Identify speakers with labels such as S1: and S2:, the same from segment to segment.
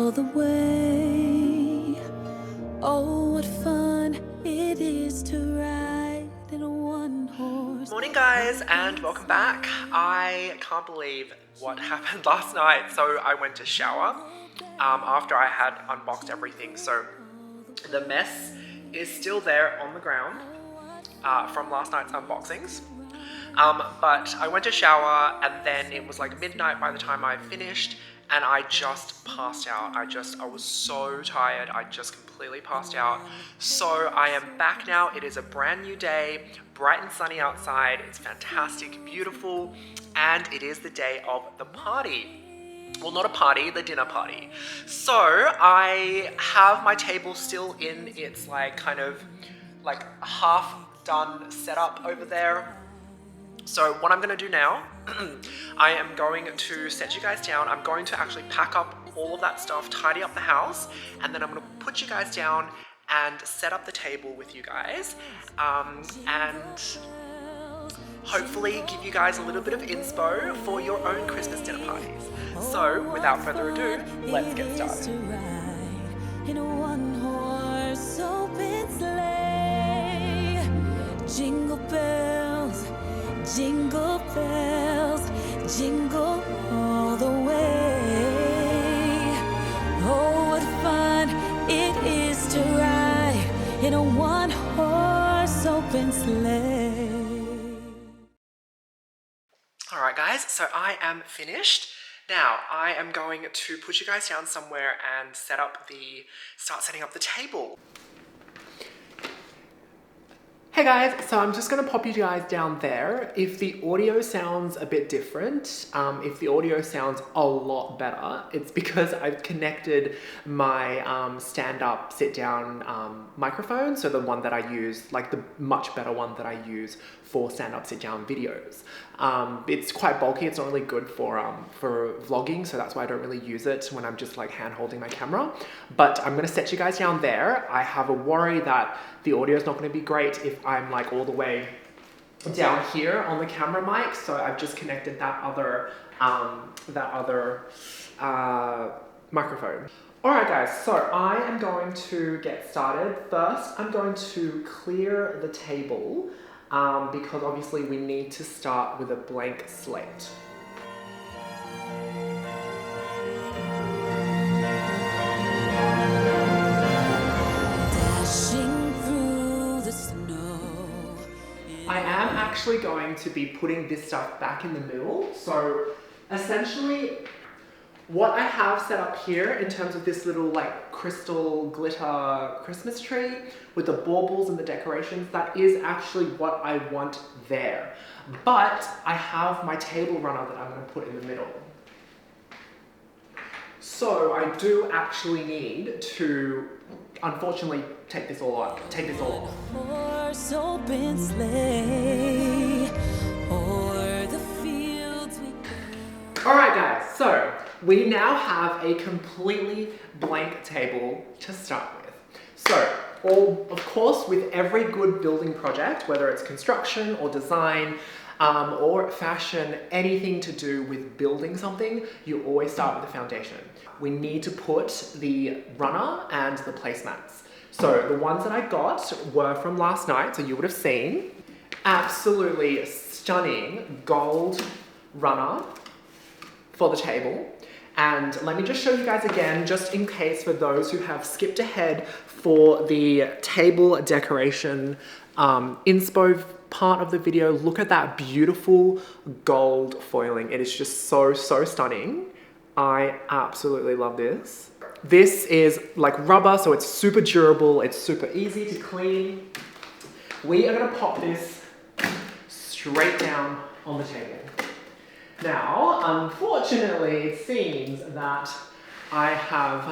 S1: all the way. Oh, what fun it is to ride in a one-horse.
S2: Morning guys, and welcome back. I can't believe what happened last night. So I went to shower after I had unboxed everything. So the mess is still there on the ground from last night's unboxings. But I went to shower and then it was like midnight by the time I finished, and I just passed out. I was so tired. I just completely passed out. So I am back now. It is a brand new day, bright and sunny outside. It's fantastic, beautiful, and it is the day of the party. Well, not a party, the dinner party. So I have my table still in its kind of half done setup over there. So what I'm going to do now, I am going to set you guys down. I'm going to actually pack up all of that stuff, tidy up the house, and then I'm going to put you guys down and set up the table with you guys, and hopefully give you guys a little bit of inspo for your own Christmas dinner parties. So without further ado, let's get started.
S1: In a one-horse open sleigh, jingle bells, jingle bells, jingle all the way. Oh, what fun it is to ride in a one-horse open sleigh.
S2: Alright guys, so I am finished. Now, I am going to put you guys down somewhere and start setting up the table. Hey guys, so I'm just going to pop you guys down there. If the audio sounds a bit different, if the audio sounds a lot better, it's because I've connected my stand-up, sit-down microphone, so the one that I use, the much better one that I use for stand-up, sit-down videos. It's quite bulky, it's not really good for vlogging, so that's why I don't really use it when I'm just hand-holding my camera. But I'm going to set you guys down there. I have a worry that the audio is not going to be great if I'm all the way down here on the camera mic, so I've just connected that other microphone. Alright guys, so I am going to get started. First, I'm going to clear the table because obviously we need to start with a blank slate. I am actually going to be putting this stuff back in the middle. So essentially what I have set up here in terms of this little crystal glitter Christmas tree with the baubles and the decorations, that is actually what I want there. But I have my table runner that I'm going to put in the middle. So I do actually need to, unfortunately, take this all off. Alright guys, so we now have a completely blank table to start with. So, of course, with every good building project, whether it's construction or design, or fashion, anything to do with building something, you always start with the foundation. We need to put the runner and the placemats. So the ones that I got were from last night, so you would have seen. Absolutely stunning gold runner for the table. And let me just show you guys again, just in case for those who have skipped ahead for the table decoration inspo part of the video. Look at that beautiful gold foiling. It is just so stunning. I absolutely love this. This is rubber, so it's super durable, it's super easy to clean. We are gonna pop this straight down on the table. Now, unfortunately, it seems that I have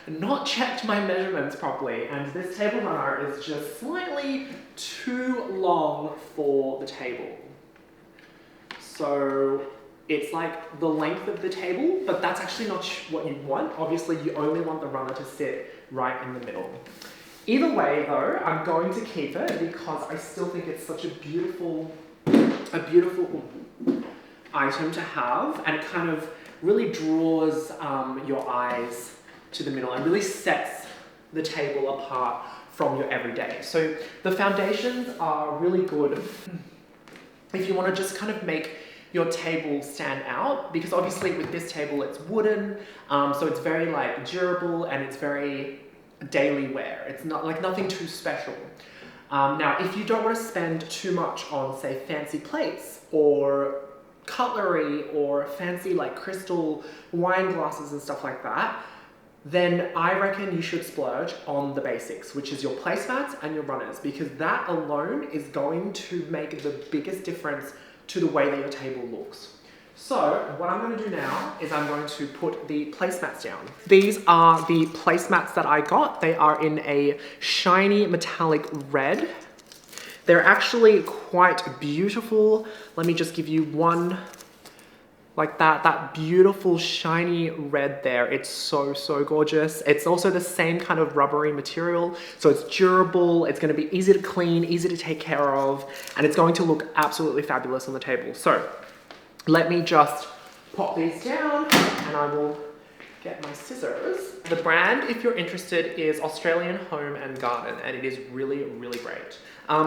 S2: not checked my measurements properly, and this table runner is just slightly too long for the table. So it's the length of the table, but that's actually not what you want. Obviously, you only want the runner to sit right in the middle. Either way though, I'm going to keep it because I still think it's such a beautiful item to have, and it kind of really draws your eyes to the middle and really sets the table apart from your everyday. So the foundations are really good if you want to just kind of make your table stand out, because obviously with this table it's wooden, so it's very like durable and it's very daily wear. It's not like nothing too special. Now, if you don't want to spend too much on, say, fancy plates or cutlery or fancy like crystal wine glasses and stuff like that, then I reckon you should splurge on the basics, which is your placemats and your runners, because that alone is going to make the biggest difference to the way that your table looks. So what I'm going to do now is I'm going to put the placemats down. These are the placemats that I got. They are in a shiny metallic red. They're actually quite beautiful. Let me just give you one like that beautiful shiny red there. It's so, so gorgeous. It's also the same kind of rubbery material, so it's durable, it's gonna be easy to clean, easy to take care of, and it's going to look absolutely fabulous on the table. So let me just pop these down and I will get my scissors. The brand, if you're interested, is Australian Home and Garden, and it is really, really great.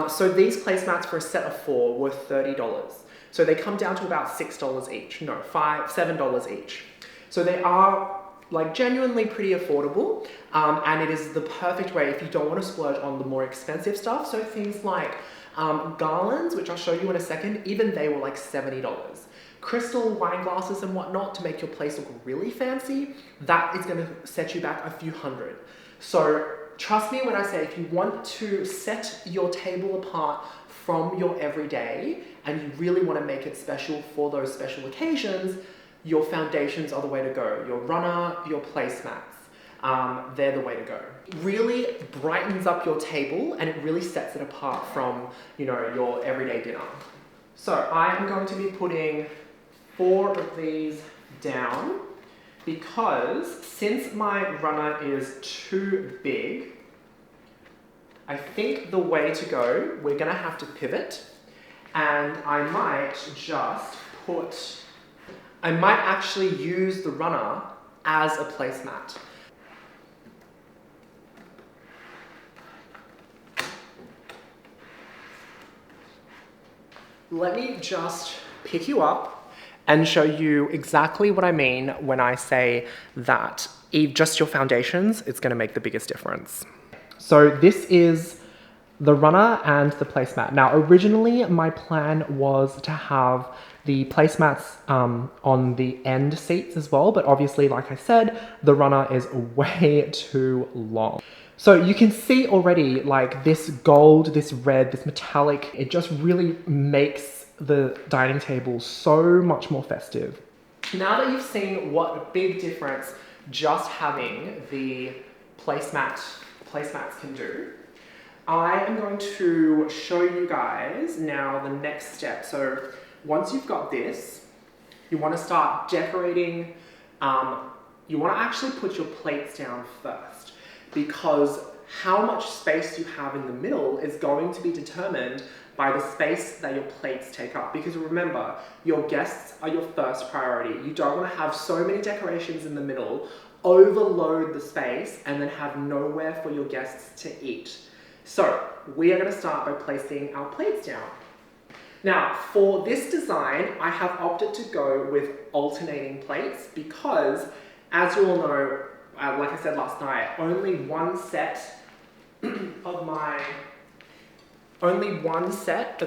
S2: So these placemats for a set of 4 were $30. So they come down to about $6 each. No, $7 each. So they are like genuinely pretty affordable, and it is the perfect way if you don't want to splurge on the more expensive stuff. So things like garlands, which I'll show you in a second, even they were like $70. Crystal wine glasses and whatnot to make your place look really fancy, that is going to set you back a few hundred. So trust me when I say if you want to set your table apart from your everyday and you really want to make it special for those special occasions, your foundations are the way to go. Your runner, your placemats, they're the way to go. It really brightens up your table and it really sets it apart from, you know, your everyday dinner. So I am going to be putting 4 of these down because since my runner is too big, I think the way to go, we're gonna have to pivot, and I might actually use the runner as a placemat. Let me just pick you up and show you exactly what I mean when I say that just your foundations is going to make the biggest difference. So this is the runner and the placemat. Now, originally my plan was to have the placemats on the end seats as well, but obviously, like I said, the runner is way too long. So you can see already like this gold, this red, this metallic, it just really makes the dining table so much more festive. Now that you've seen what a big difference just having the placemats can do, I am going to show you guys now the next step. So once you've got this, you want to start decorating. You want to actually put your plates down first, because how much space you have in the middle is going to be determined by the space that your plates take up. Because remember, your guests are your first priority. You don't want to have so many decorations in the middle, overload the space, and then have nowhere for your guests to eat. So we are going to start by placing our plates down. Now, for this design, I have opted to go with alternating plates because, as you all know, like I said last night, only one set of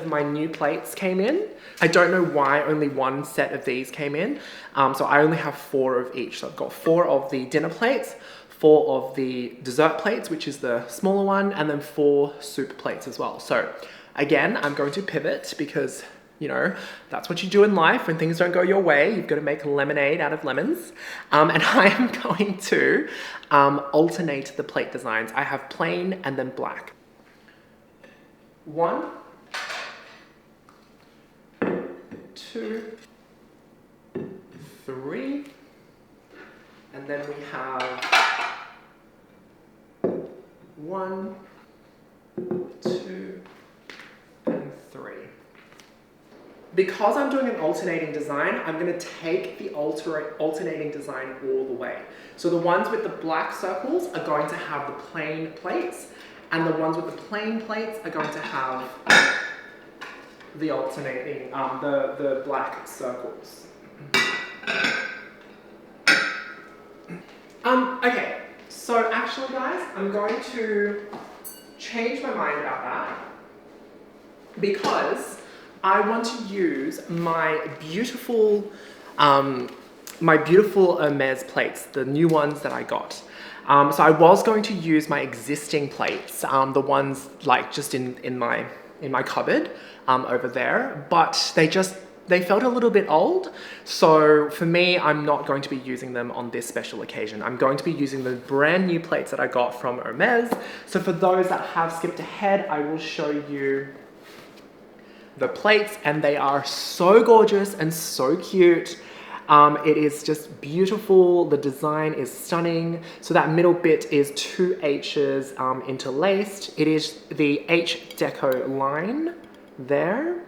S2: my new plates came in. I don't know why only one set of these came in. So I only have 4 of each. So I've got 4 of the dinner plates, 4 of the dessert plates, which is the smaller one, and then 4 soup plates as well. So again, I'm going to pivot because, you know, that's what you do in life. When things don't go your way, you've got to make lemonade out of lemons. And I am going to alternate the plate designs. I have plain and then black. 1, 2, 3, and then we have 1, 2, and 3. because I'm doing an alternating design, I'm going to take the alternating design all the way. So the ones with the black circles are going to have the plain plates, and the ones with the plain plates are going to have the alternating, the black circles. Okay, so actually guys, I'm going to change my mind about that because I want to use my beautiful Hermes plates, the new ones that I got. So I was going to use my existing plates, the ones like just in my cupboard over there, but they felt a little bit old. So for me, I'm not going to be using them on this special occasion. I'm going to be using the brand new plates that I got from Hermes. So for those that have skipped ahead, I will show you the plates, and they are so gorgeous and so cute. It is just beautiful. The design is stunning. So that middle bit is 2 H's interlaced. It is the H Deco line there.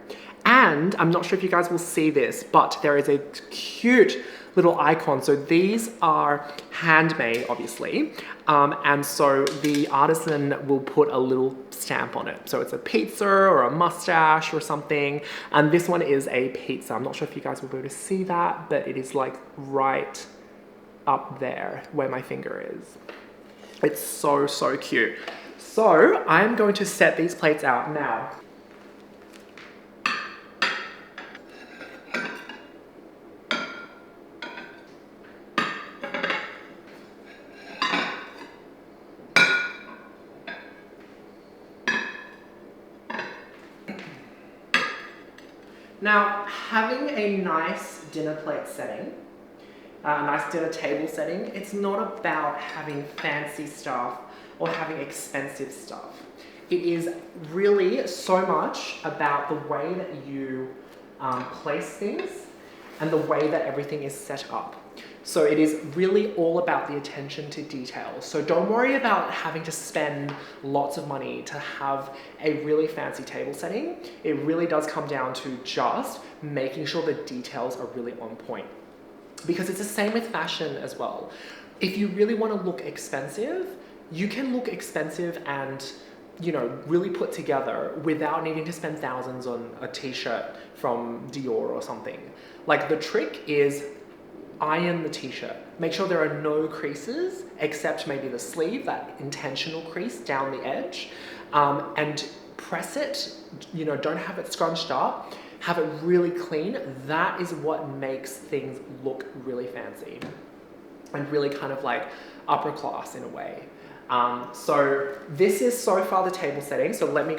S2: And I'm not sure if you guys will see this, but there is a cute little icon. So these are handmade, obviously. And so the artisan will put a little stamp on it. So it's a pizza or a mustache or something. And this one is a pizza. I'm not sure if you guys will be able to see that, but it is like right up there where my finger is. It's so, so cute. So I'm going to set these plates out now. Now, having a nice dinner plate setting, a nice dinner table setting, it's not about having fancy stuff or having expensive stuff. It is really so much about the way that you place things and the way that everything is set up. So it is really all about the attention to detail. So don't worry about having to spend lots of money to have a really fancy table setting. It really does come down to just making sure the details are really on point. Because it's the same with fashion as well. If you really want to look expensive, you can look expensive and, you know, really put together without needing to spend thousands on a t-shirt from Dior or something. Like, the trick is iron the t-shirt. Make sure there are no creases except maybe the sleeve, that intentional crease down the edge, and press it, you know, don't have it scrunched up, have it really clean. That is what makes things look really fancy and really kind of like upper class in a way. So this is so far the table setting. So let me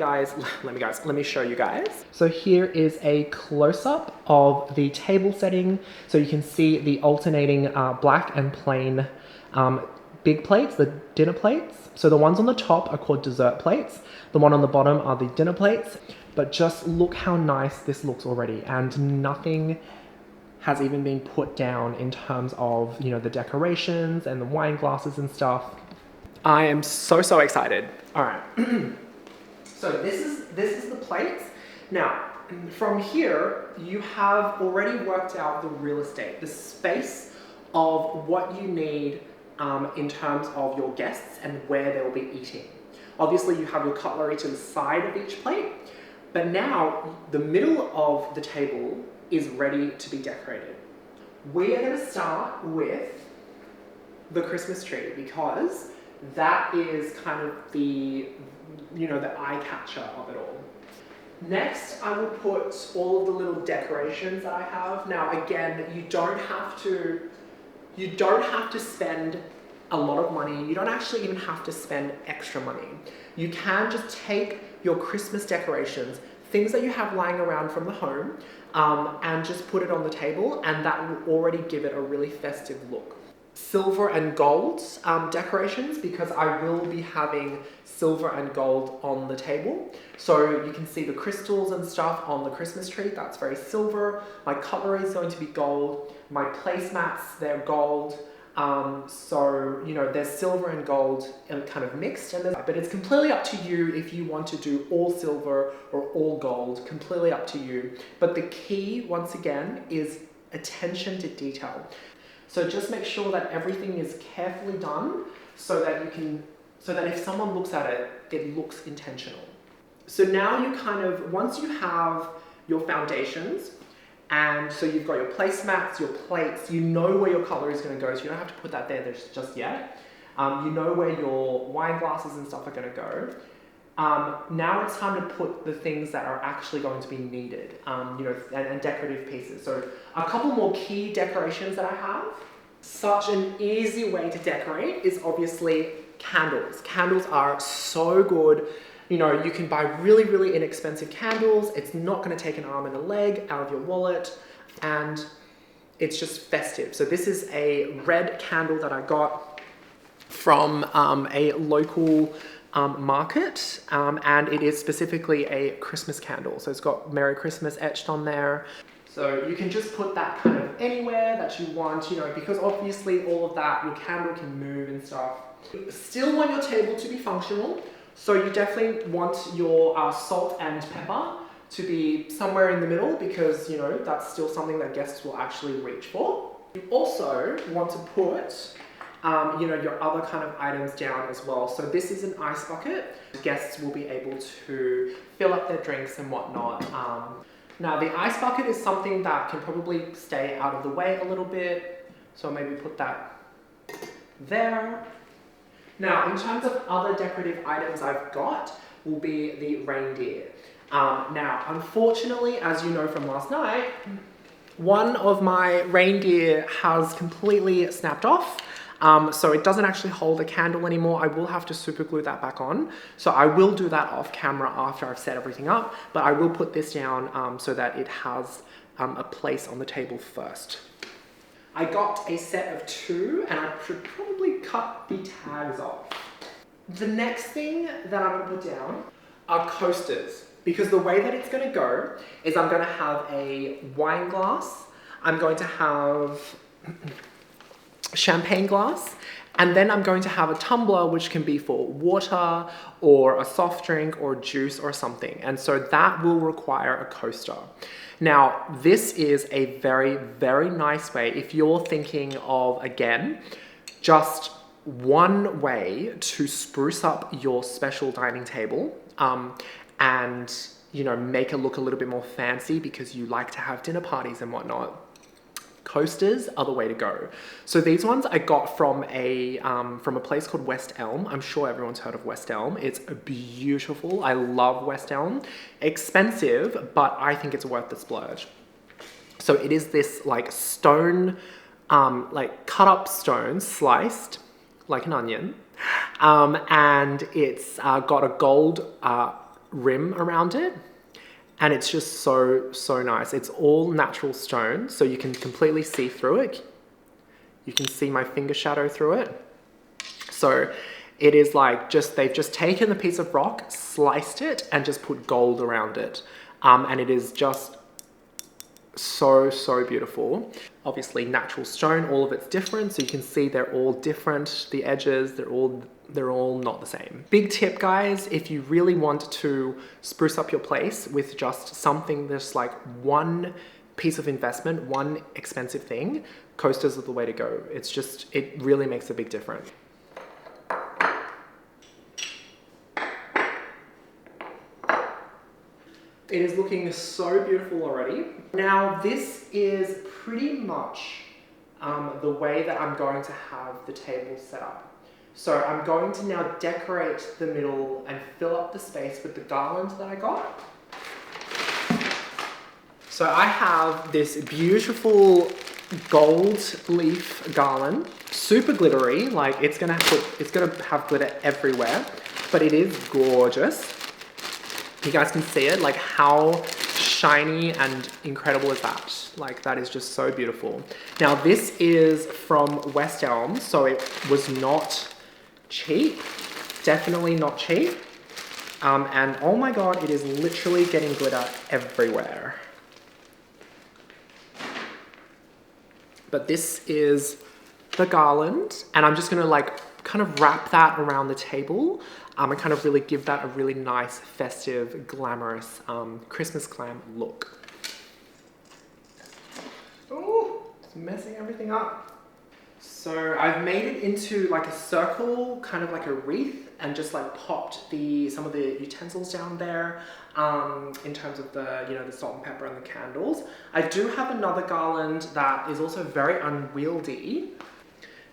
S2: show you guys. So here is a close-up of the table setting. So you can see the alternating black and plain big plates, the dinner plates. So the ones on the top are called dessert plates. The one on the bottom are the dinner plates. But just look how nice this looks already, and nothing has even been put down in terms of, you know, the decorations and the wine glasses and stuff. I am so, so excited. All right. So this is the plates. Now, from here, you have already worked out the real estate, the space of what you need in terms of your guests and where they'll be eating. Obviously, you have your cutlery to the side of each plate, but now the middle of the table is ready to be decorated. We are going to start with the Christmas tree because that is kind of the, you know, the eye catcher of it all. Next, I will put all of the little decorations that I have. Now, again, you don't have to spend a lot of money. You don't actually even have to spend extra money. You can just take your Christmas decorations, things that you have lying around from the home, and just put it on the table, and that will already give it a really festive look. Silver and gold decorations, because I will be having silver and gold on the table. So you can see the crystals and stuff on the Christmas tree, that's very silver. My cutlery is going to be gold. My placemats, they're gold. So, you know, there's silver and gold kind of mixed, but it's completely up to you if you want to do all silver or all gold, completely up to you. But the key, once again, is attention to detail. So just make sure that everything is carefully done so that if someone looks at it, it looks intentional. So now you kind of, once you have your foundations, and so you've got your placemats, your plates, you know where your color is going to go, so you don't have to put that there just yet. You know where your wine glasses and stuff are going to go. Now it's time to put the things that are actually going to be needed, you know, and decorative pieces. So a couple more key decorations that I have. Such an easy way to decorate is obviously candles. Candles are so good. You know, you can buy really, really inexpensive candles. It's not going to take an arm and a leg out of your wallet, and it's just festive. So this is a red candle that I got from a local market, and it is specifically a Christmas candle. So it's got Merry Christmas etched on there. So you can just put that kind of anywhere that you want, you know, because obviously all of that, your candle can move and stuff. You still want your table to be functional. So you definitely want your salt and pepper to be somewhere in the middle, because, you know, that's still something that guests will actually reach for. You also want to put, you know, your other kind of items down as well. So this is an ice bucket. Guests will be able to fill up their drinks and whatnot. Now the ice bucket is something that can probably stay out of the way a little bit. So maybe put that there. Now, in terms of other decorative items I've got, will be the reindeer. Now, unfortunately, as you know from last night, one of my reindeer has completely snapped off. So it doesn't actually hold a candle anymore. I will have to super glue that back on. So I will do that off camera after I've set everything up, but I will put this down so that it has a place on the table first. I got a set of 2, and I should probably cut the tags off. The next thing that I'm gonna put down are coasters, because the way that it's gonna go is I'm gonna have a wine glass, I'm going to have champagne glass, and then I'm going to have a tumbler, which can be for water or a soft drink or juice or something. And so that will require a coaster. Now, this is a very, very nice way if you're thinking of, again, just one way to spruce up your special dining table and, you know, make it look a little bit more fancy because you like to have dinner parties and whatnot. Coasters are the way to go. So these ones I got from a place called West Elm. I'm sure everyone's heard of West Elm. It's beautiful. I love West Elm. Expensive, but I think it's worth the splurge. So it is this like stone, like cut up stone, sliced like an onion, and it's got a gold rim around it. And it's just so, so nice. It's all natural stone, so you can completely see through it. You can see my finger shadow through it. So it is like they've just taken a piece of rock, sliced it, and just put gold around it. And it is just so, so beautiful. Obviously natural stone, all of it's different, so you can see they're all different. The edges, they're all not the same. Big tip, guys, if you really want to spruce up your place with just something that's like one piece of investment, one expensive thing, coasters are the way to go. It's just, it really makes a big difference. It is looking so beautiful already. Now, this is pretty much the way that I'm going to have the table set up. So I'm going to now decorate the middle and fill up the space with the garland that I got. So I have this beautiful gold leaf garland, super glittery, like it's gonna have glitter everywhere, but it is gorgeous. You guys can see it, like how shiny and incredible is that? Like that is just so beautiful. Now this is from West Elm, so it was not cheap, definitely not cheap. And oh my God, it is literally getting glitter everywhere. But this is the garland, and I'm just gonna like kind of wrap that around the table and kind of really give that a really nice, festive, glamorous Christmas glam look. Oh, it's messing everything up. So I've made it into like a circle, kind of like a wreath, and just like popped some of the utensils down there in terms of the, you know, the salt and pepper and the candles. I do have another garland that is also very unwieldy.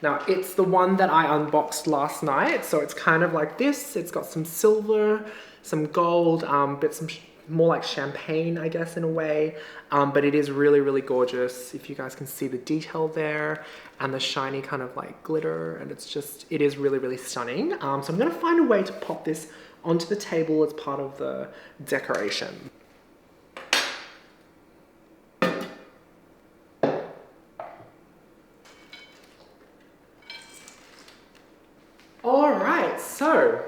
S2: Now it's the one that I unboxed last night. So it's kind of like this. It's got some silver, some gold, but some more like champagne, I guess, in a way. But it is really, really gorgeous. If you guys can see the detail there and the shiny kind of like glitter, and it is really, really stunning. So I'm gonna find a way to pop this onto the table as part of the decoration. All right, so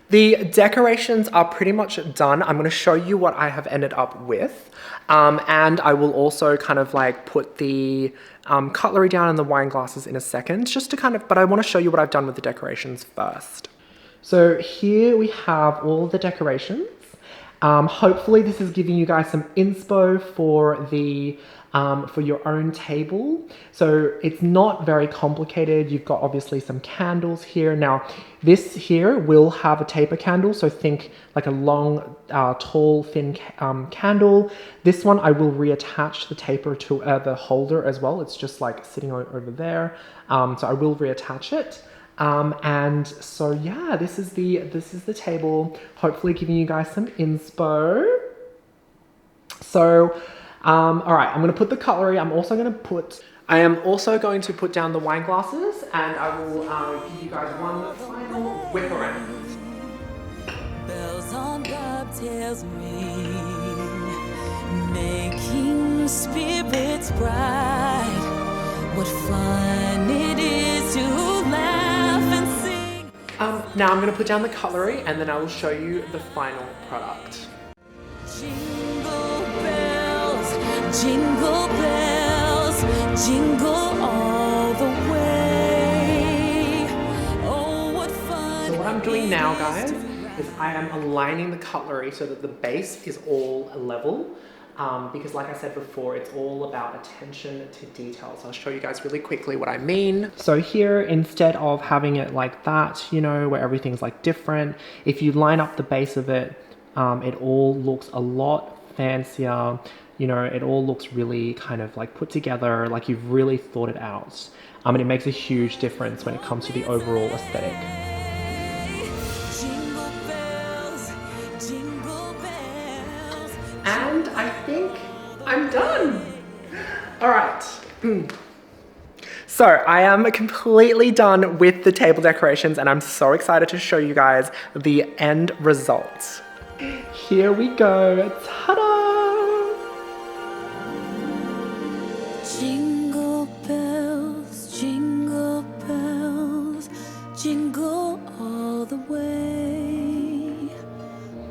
S2: the decorations are pretty much done. I'm going to show you what I have ended up with. And I will also kind of like put the cutlery down and the wine glasses in a second, just to kind of, but I want to show you what I've done with the decorations first. So here we have all the decorations. Hopefully this is giving you guys some inspo for your own table. So it's not very complicated. You've got obviously some candles here. Now this here will have a taper candle. So think like a long, tall, thin candle. This one I will reattach the taper to the holder as well. It's just like sitting over there. So I will reattach it. And so yeah, this is the table, hopefully giving you guys some inspo. So, all right, I'm going to put the cutlery. I am also going to put down the wine glasses, and I will give you guys one final whip around.
S1: Bells on bobtails ring, making spirits bright. What fun it is to laugh and sing.
S2: Now I'm going to put down the cutlery, and then I will show you the final product.
S1: Jingle bells, jingle bells, jingle all the way. Oh, what fun.
S2: So what I'm doing now, guys, is I am aligning the cutlery so that the base is all level. Because like I said before, it's all about attention to detail. So I'll show you guys really quickly what I mean. So here, instead of having it like that, you know, where everything's like different, if you line up the base of it, it all looks a lot fancier. You know, it all looks really kind of like put together, like you've really thought it out. And it makes a huge difference when it comes to the overall aesthetic. And I think I'm done. All right. So I am completely done with the table decorations, and I'm so excited to show you guys the end result. Here we go. Ta-da!
S1: Jingle bells, jingle all the way.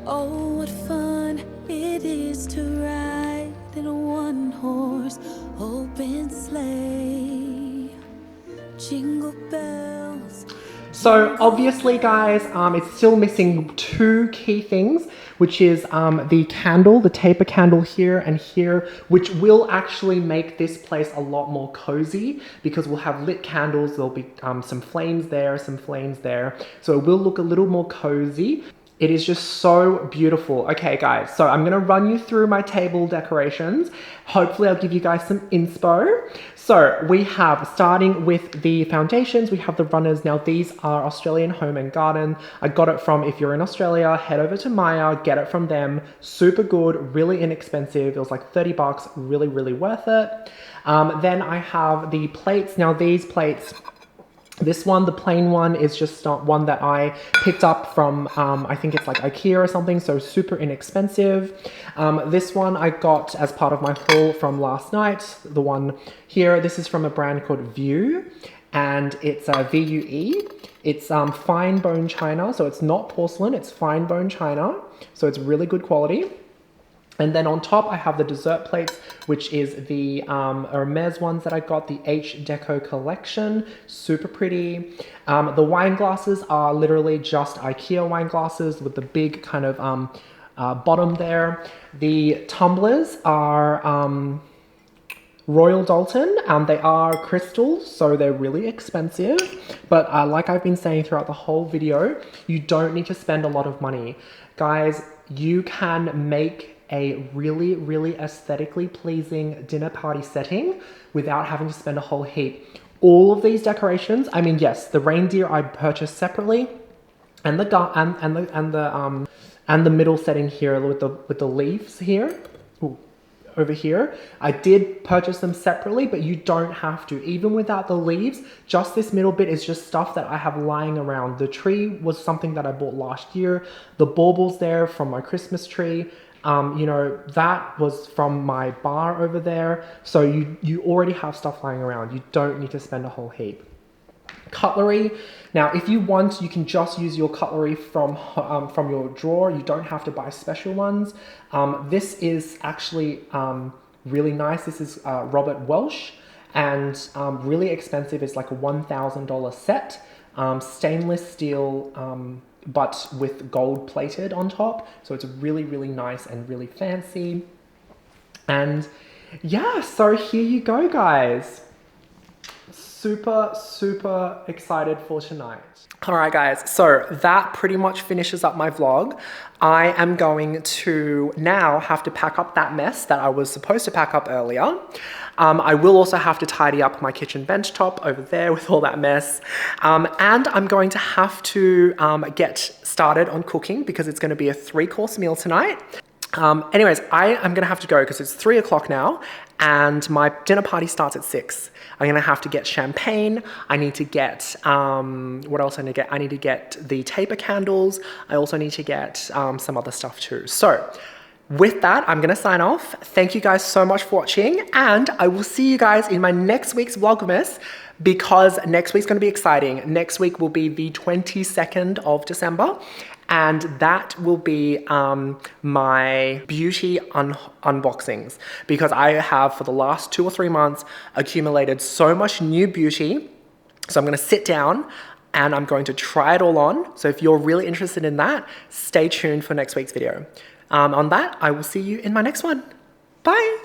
S1: Oh, what fun it is to ride in a one-horse open sleigh. Jingle bells.
S2: So obviously, guys, it's still missing two key things, which is the candle, the taper candle here and here, which will actually make this place a lot more cozy because we'll have lit candles. There'll be some flames there, some flames there. So it will look a little more cozy. It is just so beautiful. Okay, guys, so I'm gonna run you through my table decorations. Hopefully I'll give you guys some inspo. So we have, starting with the foundations, we have the runners. Now these are Australian Home and Garden. I got it from, if you're in Australia, head over to Maya, get it from them. Super good, really inexpensive. It was like 30 bucks, really, really worth it. Then I have the plates. Now these plates, this one, the plain one, is just not one that I picked up from, I think it's like IKEA or something, so super inexpensive. This one I got as part of my haul from last night. The one here, this is from a brand called Vue, and it's VUE. It's fine bone china, so it's not porcelain, it's fine bone china, so it's really good quality. And then on top, I have the dessert plates, which is the Hermes ones that I got, the H Deco collection, super pretty. The wine glasses are literally just IKEA wine glasses with the big kind of bottom there. The tumblers are Royal Doulton. They are crystals, so they're really expensive. But like I've been saying throughout the whole video, you don't need to spend a lot of money. Guys, you can make a really, really aesthetically pleasing dinner party setting without having to spend a whole heap. All of these decorations, I mean, yes, the reindeer I purchased separately, and the middle setting here with the leaves here. Ooh, over here, I did purchase them separately, but you don't have to. Even without the leaves, just this middle bit is just stuff that I have lying around. The tree was something that I bought last year. The baubles there from my Christmas tree. You know, that was from my bar over there. So you already have stuff lying around. You don't need to spend a whole heap. Cutlery. Now, if you want, you can just use your cutlery from your drawer. You don't have to buy special ones. This is actually really nice. This is Robert Welsh, and really expensive. It's like a $1,000 set. Stainless steel, but with gold plated on top. So it's really, really nice and really fancy. And yeah, so here you go, guys. Super, super excited for tonight. All right, guys, so that pretty much finishes up my vlog. I am going to now have to pack up that mess that I was supposed to pack up earlier. I will also have to tidy up my kitchen bench top over there with all that mess. And I'm going to have to get started on cooking because it's going to be a 3-course meal tonight. Anyways, I am going to have to go because it's 3 o'clock now and my dinner party starts at 6. I'm going to have to get champagne. I need to get, what else I need to get? I need to get the taper candles. I also need to get some other stuff too. So with that, I'm going to sign off. Thank you guys so much for watching, and I will see you guys in my next week's Vlogmas, because next week's going to be exciting. Next week will be the 22nd of December, and that will be my beauty unboxings, because I have for the last 2 or 3 months accumulated so much new beauty. So I'm going to sit down and I'm going to try it all on. So if you're really interested in that, stay tuned for next week's video. On that, I will see you in my next one. Bye.